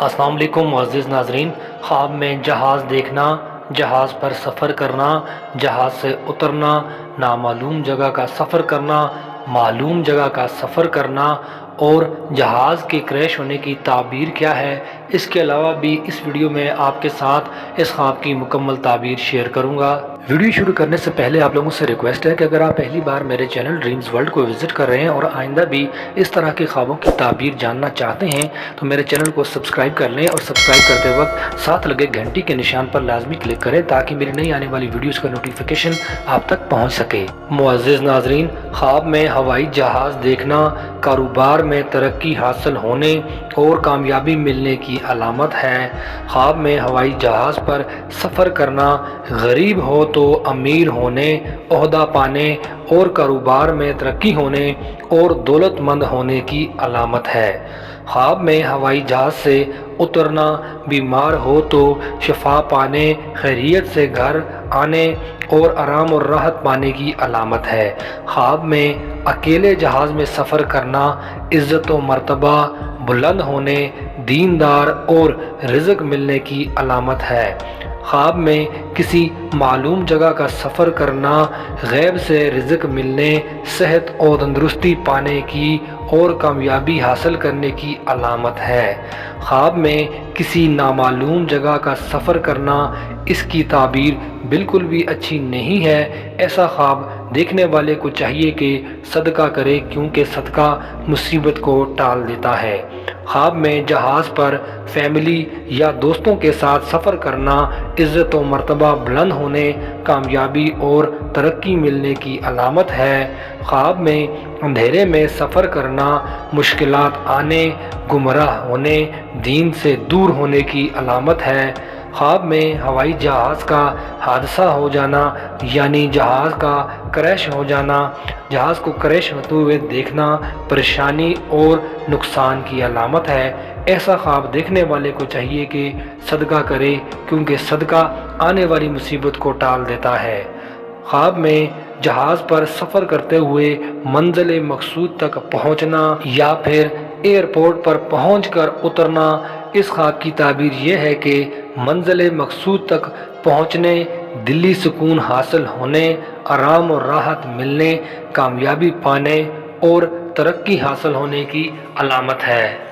السلام علیکم معزز ناظرین، خواب میں جہاز دیکھنا، جہاز پر سفر کرنا، جہاز سے اترنا، نامعلوم جگہ کا سفر کرنا، معلوم جگہ کا سفر کرنا اور جہاز کے کریش ہونے کی تعبیر کیا ہے، اس کے علاوہ بھی اس ویڈیو میں آپ کے ساتھ اس خواب کی مکمل تعبیر شیئر کروں گا۔ ویڈیو شروع کرنے سے پہلے آپ لوگوں سے ریکویسٹ ہے کہ اگر آپ پہلی بار میرے چینل ڈریمز ورلڈ کو وزٹ کر رہے ہیں اور آئندہ بھی اس طرح کے خوابوں کی تعبیر جاننا چاہتے ہیں تو میرے چینل کو سبسکرائب کر لیں اور سبسکرائب کرتے وقت ساتھ لگے گھنٹی کے نشان پر لازمی کلک کریں تاکہ میری نئی آنے والی ویڈیوز کا نوٹیفیکیشن آپ تک پہنچ سکے۔ معزز ناظرین، خواب میں ہوائی جہاز دیکھنا کاروبار میں ترقی حاصل ہونے اور کامیابی ملنے کی علامت ہے۔ خواب میں ہوائی جہاز پر سفر کرنا غریب ہو تو امیر ہونے، عہدہ پانے اور کاروبار میں ترقی ہونے اور دولت مند ہونے کی علامت ہے۔ خواب میں ہوائی جہاز سے اترنا بیمار ہو تو شفا پانے، خیریت سے گھر آنے اور آرام اور راحت پانے کی علامت ہے۔ خواب میں اکیلے جہاز میں سفر کرنا عزت و مرتبہ، بلند ہونے، دیندار اور رزق ملنے کی علامت ہے۔ خواب میں کسی معلوم جگہ کا سفر کرنا غیب سے رزق ملنے، صحت اور تندرستی پانے کی اور کامیابی حاصل کرنے کی علامت ہے۔ خواب میں کسی نامعلوم جگہ کا سفر کرنا اس کی تعبیر بالکل بھی اچھی نہیں ہے۔ ایسا خواب دیکھنے والے کو چاہیے کہ صدقہ کرے کیونکہ صدقہ مصیبت کو ٹال دیتا ہے۔ خواب میں جہاز پر فیملی یا دوستوں کے ساتھ سفر کرنا عزت و مرتبہ بلند ہونے، کامیابی اور ترقی ملنے کی علامت ہے۔ خواب میں اندھیرے میں سفر کرنا مشکلات آنے، گمراہ ہونے، دین سے دور ہونے کی علامت ہے۔ خواب میں ہوائی جہاز کا حادثہ ہو جانا یعنی جہاز کا کریش ہو جانا، جہاز کو کریش ہوتے ہوئے دیکھنا پریشانی اور نقصان کی علامت ہے۔ ایسا خواب دیکھنے والے کو چاہیے کہ صدقہ کرے کیونکہ صدقہ آنے والی مصیبت کو ٹال دیتا ہے۔ خواب میں جہاز پر سفر کرتے ہوئے منزل مقصود تک پہنچنا یا پھر ایئرپورٹ پر پہنچ کر اترنا، اس خواب کی تعبیر یہ ہے کہ منزل مقصود تک پہنچنے، دلی سکون حاصل ہونے، آرام اور راحت ملنے، کامیابی پانے اور ترقی حاصل ہونے کی علامت ہے۔